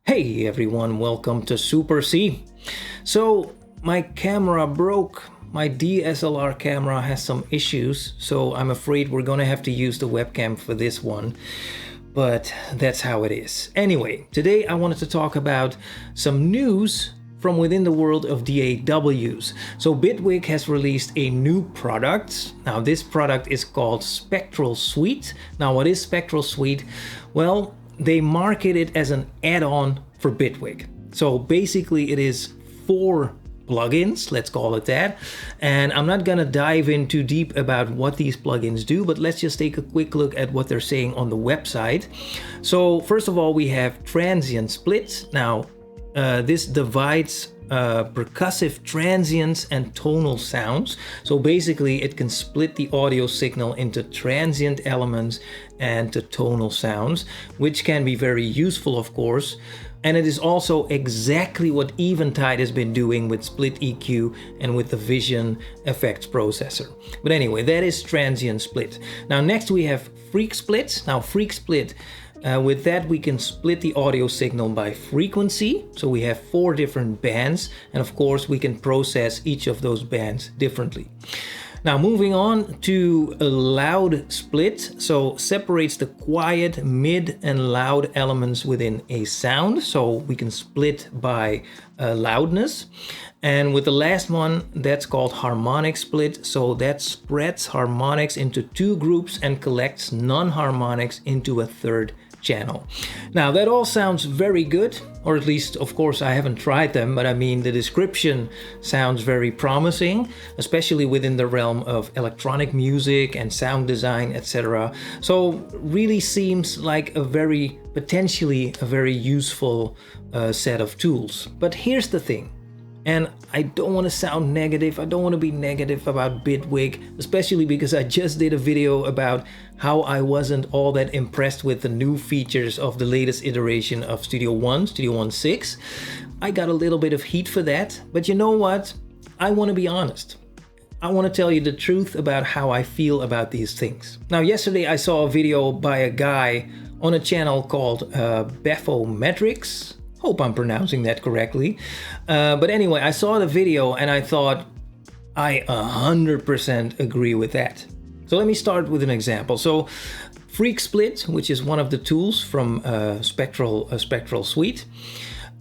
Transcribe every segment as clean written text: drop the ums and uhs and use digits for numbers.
Hey everyone, welcome to Supercy. So my camera broke. My DSLR camera has some issues, so I'm afraid we're gonna have to use the webcam for this one. But that's how it is. Anyway, today I wanted to talk about some news from within the world of DAWs. So Bitwig has released a new product. Now this product is called Spectral Suite. Now what is Spectral Suite? Well, they market it as an add-on for Bitwig. So basically it is 4 plugins, let's call it that. And I'm not gonna dive in too deep about what these plugins do, but let's just take a quick look at what they're saying on the website. So first of all, we have transient split. Now, this divides percussive transients and tonal sounds. So basically it can split the audio signal into transient elements and to tonal sounds, which can be very useful, of course. And it is also exactly what Eventide has been doing with split EQ and with the Vision effects processor. But anyway, that is transient split. Now next we have freak split. Now freak split, with that we can split the audio signal by frequency. So we have 4 different bands, and of course we can process each of those bands differently. Now moving on to a loud split, so separates the quiet, mid and loud elements within a sound, so we can split by loudness. And with the last one, that's called harmonic split, so that spreads harmonics into 2 groups and collects non-harmonics into a 3rd channel. Now that all sounds very good, or at least of course I haven't tried them, but I mean the description sounds very promising, especially within the realm of electronic music and sound design, etc. So really seems like potentially a very useful set of tools. But here's the thing. And I don't want to sound negative, I don't want to be negative about Bitwig, especially because I just did a video about how I wasn't all that impressed with the new features of the latest iteration of Studio One, Studio One 6. I got a little bit of heat for that, but you know what? I want to be honest. I want to tell you the truth about how I feel about these things. Now, yesterday I saw a video by a guy on a channel called Bephometrics. Hope I'm pronouncing that correctly. But anyway, I saw the video and I thought I 100% agree with that. So let me start with an example. So Freak Split, which is one of the tools from Spectral Suite.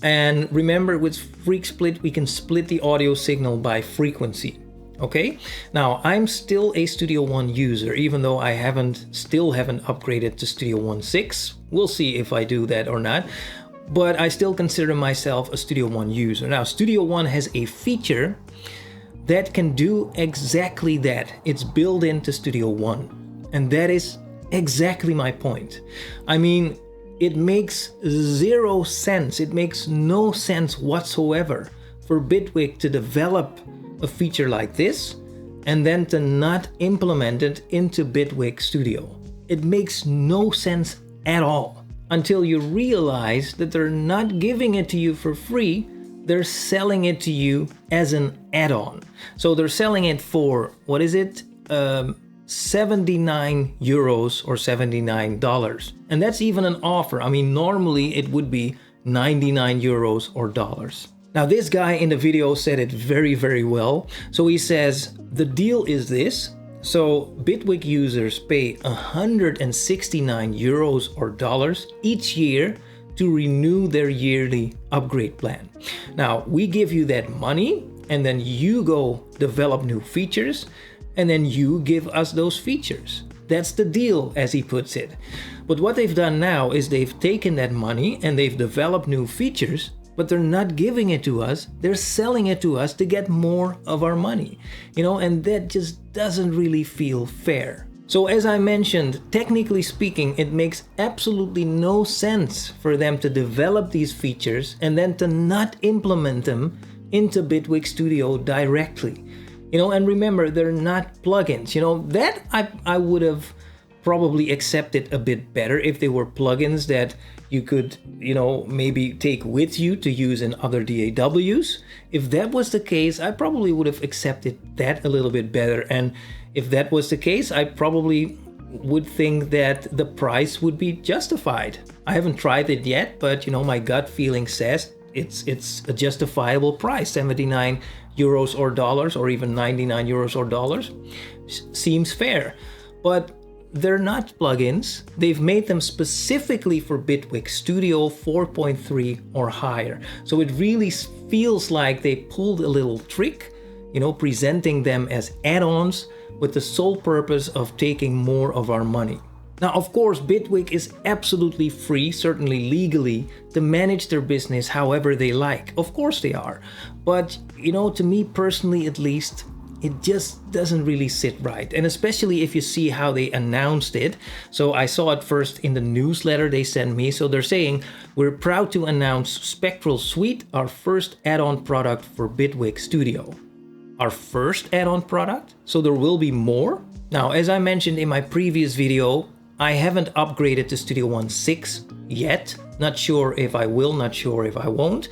And remember, with Freak Split, we can split the audio signal by frequency. Okay, now I'm still a Studio One user, even though I still haven't upgraded to Studio One 6. We'll see if I do that or not. But I still consider myself a Studio One user. Now, Studio One has a feature that can do exactly that. It's built into Studio One. And that is exactly my point. I mean, it makes 0 sense. It makes no sense whatsoever for Bitwig to develop a feature like this and then to not implement it into Bitwig Studio. It makes no sense at all. Until you realize that they're not giving it to you for free, they're selling it to you as an add-on. So they're selling it for, what is it? 79 euros or $79. And that's even an offer. I mean, normally it would be 99 euros or dollars. Now this guy in the video said it very, very well. So he says, the deal is this. So Bitwig users pay 169 euros or dollars each year to renew their yearly upgrade plan. Now we give you that money and then you go develop new features and then you give us those features. That's the deal, as he puts it. But what they've done now is they've taken that money and they've developed new features, but they're not giving it to us, they're selling it to us to get more of our money. And that just doesn't really feel fair. So as I mentioned, technically speaking, it makes absolutely no sense for them to develop these features and then to not implement them into Bitwig Studio directly. And remember, they're not plugins. That I would have probably accepted a bit better if they were plugins that you could, maybe take with you to use in other DAWs. If that was the case, I probably would have accepted that a little bit better. And if that was the case, I probably would think that the price would be justified. I haven't tried it yet, but you know, my gut feeling says it's a justifiable price. 79 euros or dollars, or even 99 euros or dollars seems fair. But they're not plugins. They've made them specifically for Bitwig Studio 4.3 or higher. So it really feels like they pulled a little trick, you know, presenting them as add-ons with the sole purpose of taking more of our money. Now, of course, Bitwig is absolutely free, certainly legally, to manage their business however they like. Of course they are. But, you know, to me personally at least, it just doesn't really sit right. And especially if you see how they announced it. So I saw it first in the newsletter they sent me. So they're saying, we're proud to announce Spectral Suite, our first add-on product for Bitwig Studio. Our first add-on product? So there will be more? Now, as I mentioned in my previous video, I haven't upgraded to Studio One 6 yet. Not sure if I will, not sure if I won't.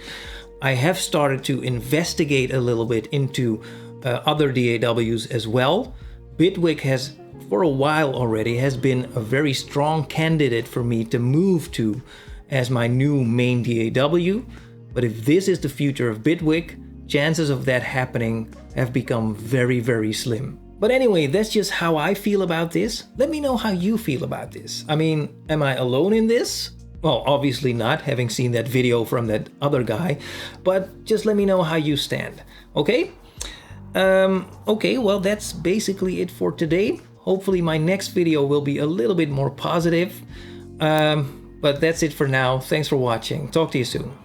I have started to investigate a little bit into other DAWs as well. Bitwig has, for a while already, has been a very strong candidate for me to move to as my new main DAW. But if this is the future of Bitwig, chances of that happening have become very, very slim. But anyway, that's just how I feel about this. Let me know how you feel about this. I mean, am I alone in this? Well, obviously not, having seen that video from that other guy, but just let me know how you stand, okay? Okay, well, that's basically it for today. Hopefully my next video will be a little bit more positive. But that's it for now. Thanks for watching. Talk to you soon.